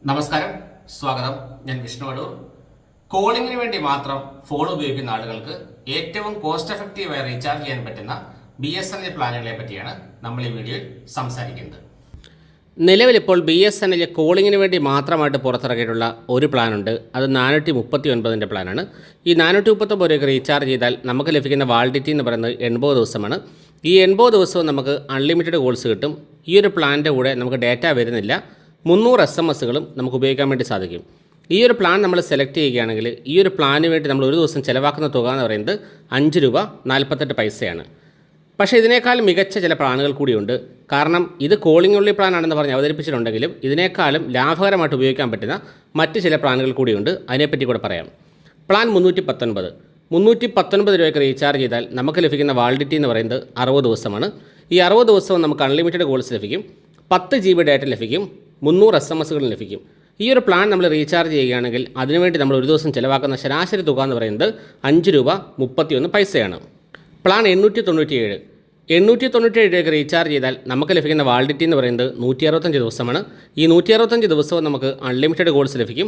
നമസ്കാരം, സ്വാഗതം. ഞാൻ വിഷ്ണു അടൂർ. കോളിംഗിന് വേണ്ടി മാത്രം ഫോൺ ഉപയോഗിക്കുന്ന ആളുകൾക്ക് ഏറ്റവും കോസ്റ്റ് എഫക്റ്റീവായി റീചാർജ് ചെയ്യാൻ പറ്റുന്ന BSNL പ്ലാനുകളെ പറ്റിയാണ് നമ്മൾ ഈ വീഡിയോയിൽ സംസാരിക്കുന്നത്. നിലവിലിപ്പോൾ BSNL കോളിങ്ങിന് വേണ്ടി മാത്രമായിട്ട് പുറത്തിറക്കിയിട്ടുള്ള ഒരു പ്ലാനുണ്ട്. അത് 439 പ്ലാനാണ്. ഈ 439 രൂപയ്ക്ക് റീചാർജ് ചെയ്താൽ നമുക്ക് ലഭിക്കുന്ന വാലിഡിറ്റി എന്ന് പറയുന്നത് 80 ദിവസമാണ്. ഈ 80 ദിവസവും നമുക്ക് അൺലിമിറ്റഡ് കോൾസ് കിട്ടും. ഈ ഒരു പ്ലാനിൻ്റെ കൂടെ നമുക്ക് ഡാറ്റ വരുന്നില്ല. 300 SMS-കളും നമുക്ക് ഉപയോഗിക്കാൻ വേണ്ടി സാധിക്കും. ഈ ഒരു പ്ലാൻ നമ്മൾ സെലക്ട് ചെയ്യുകയാണെങ്കിൽ ഈ ഒരു പ്ലാനിന് വേണ്ടി നമ്മൾ ഒരു ദിവസം ചിലവാക്കുന്ന തുക എന്ന് പറയുന്നത് 5 രൂപ 48 പൈസയാണ്. പക്ഷേ ഇതിനേക്കാൾ മികച്ച ചില പ്ലാനുകൾ കൂടിയുണ്ട്. കാരണം ഇത് കോളിംഗ് ഉള്ളി പ്ലാനാണെന്ന് പറഞ്ഞ് അവതരിപ്പിച്ചിട്ടുണ്ടെങ്കിലും ഇതിനേക്കാളും ലാഭകരമായിട്ട് ഉപയോഗിക്കാൻ പറ്റുന്ന മറ്റ് ചില പ്ലാനുകൾ കൂടിയുണ്ട്. അതിനെപ്പറ്റി കൂടെ പറയാം. പ്ലാൻ 319 രൂപയ്ക്ക് റീചാർജ് ചെയ്താൽ നമുക്ക് ലഭിക്കുന്ന വാലിഡിറ്റി എന്ന് പറയുന്നത് 60 ദിവസമാണ്. ഈ 60 ദിവസവും നമുക്ക് അൺലിമിറ്റഡ് കോൾസ് ലഭിക്കും, 10 GB ഡാറ്റ ലഭിക്കും, 300 SMS-കളും ലഭിക്കും. ഈ ഒരു പ്ലാൻ നമ്മൾ റീചാർജ് ചെയ്യുകയാണെങ്കിൽ അതിനുവേണ്ടി നമ്മൾ ഒരു ദിവസം ചിലവാക്കുന്ന ശരാശരി തുക എന്ന് പറയുന്നത് 5 രൂപ 31 പൈസയാണ്. പ്ലാൻ 897 രൂപയ്ക്ക് റീചാർജ് ചെയ്താൽ നമുക്ക് ലഭിക്കുന്ന വാലിഡിറ്റി എന്ന് പറയുന്നത് 165 ദിവസമാണ്. ഈ 165 ദിവസവും നമുക്ക് അൺലിമിറ്റഡ് കോൾസ് ലഭിക്കും.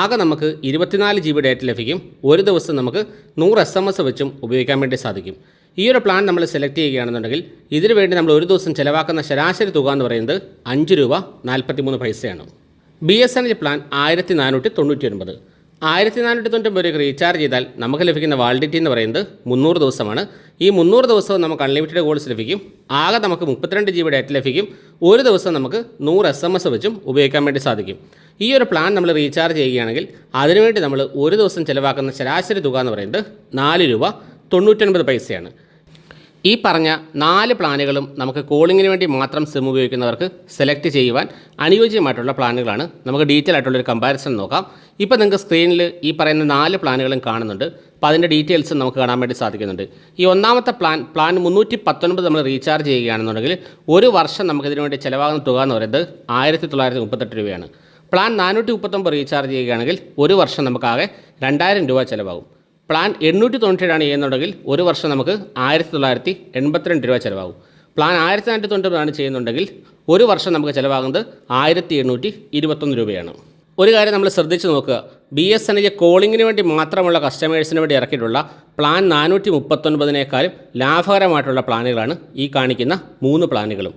ആകെ നമുക്ക് 24 GB ഡാറ്റ ലഭിക്കും. ഒരു ദിവസം നമുക്ക് 100 SMS വെച്ചും ഉപയോഗിക്കാൻ വേണ്ടി സാധിക്കും. ഈ ഒരു പ്ലാൻ നമ്മൾ സെലക്ട് ചെയ്യുകയാണെന്നുണ്ടെങ്കിൽ ഇതിനു വേണ്ടി നമ്മൾ ഒരു ദിവസം ചിലവാക്കുന്ന ശരാശരി തുക എന്ന് പറയുന്നത് 5 രൂപ 43 പൈസയാണ്. BSNL പ്ലാൻ 1499 രൂപയ്ക്ക് റീചാർജ് ചെയ്താൽ നമുക്ക് ലഭിക്കുന്ന വാലിഡിറ്റി എന്ന് പറയുന്നത് 300 ദിവസമാണ്. ഈ 300 ദിവസവും നമുക്ക് അൺലിമിറ്റഡ് കോൾസ് ലഭിക്കും. ആകെ നമുക്ക് 32 GB ഡാറ്റ ലഭിക്കും. ഒരു ദിവസം നമുക്ക് 100 SMS വെച്ചും ഉപയോഗിക്കാൻ വേണ്ടി സാധിക്കും. ഈ ഒരു പ്ലാൻ നമ്മൾ റീചാർജ് ചെയ്യുകയാണെങ്കിൽ അതിനുവേണ്ടി നമ്മൾ ഒരു ദിവസം ചിലവാക്കുന്ന ശരാശരി തുക എന്ന് പറയുന്നത് 4 രൂപ 99 പൈസയാണ്. ഈ പറഞ്ഞ 4 പ്ലാനുകളും നമുക്ക് കോളിങ്ങിന് വേണ്ടി മാത്രം സിം ഉപയോഗിക്കുന്നവർക്ക് സെലക്ട് ചെയ്യുവാൻ അനുയോജ്യമായിട്ടുള്ള പ്ലാനുകളാണ്. നമുക്ക് ഡീറ്റെയിൽ ആയിട്ടുള്ളൊരു കമ്പാരിസൺ നോക്കാം. ഇപ്പോൾ നിങ്ങൾക്ക് സ്ക്രീനിൽ ഈ പറയുന്ന 4 പ്ലാനുകളും കാണുന്നുണ്ട്. അപ്പോൾ അതിൻ്റെ ഡീറ്റെയിൽസ് നമുക്ക് കാണാൻ വേണ്ടി സാധിക്കുന്നുണ്ട്. ഈ ഒന്നാമത്തെ പ്ലാൻ 319 നമ്മൾ റീചാർജ് ചെയ്യുകയാണെന്നുണ്ടെങ്കിൽ ഒരു വർഷം നമുക്കിതിനു വേണ്ടി ചിലവാകുന്ന തുക എന്ന് പറയുന്നത് 1938 രൂപയാണ്. പ്ലാൻ 439 റീചാർജ് ചെയ്യുകയാണെങ്കിൽ ഒരു വർഷം നമുക്കാകെ 2000 രൂപ ചിലവാകും. പ്ലാൻ 897 ചെയ്യുന്നുണ്ടെങ്കിൽ ഒരു വർഷം നമുക്ക് 1982 രൂപ ചിലവാകും. പ്ലാൻ 1490 ചെയ്യുന്നുണ്ടെങ്കിൽ ഒരു വർഷം നമുക്ക് ചിലവാകുന്നത് 1821 രൂപയാണ്. ഒരു കാര്യം നമ്മൾ ശ്രദ്ധിച്ച് നോക്കുക, BSNL കോളിങ്ങിന് വേണ്ടി മാത്രമുള്ള കസ്റ്റമേഴ്സിന് വേണ്ടി ഇറക്കിയിട്ടുള്ള പ്ലാൻ 439 ലാഭകരമായിട്ടുള്ള പ്ലാനുകളാണ് ഈ കാണിക്കുന്ന 3 പ്ലാനുകളും.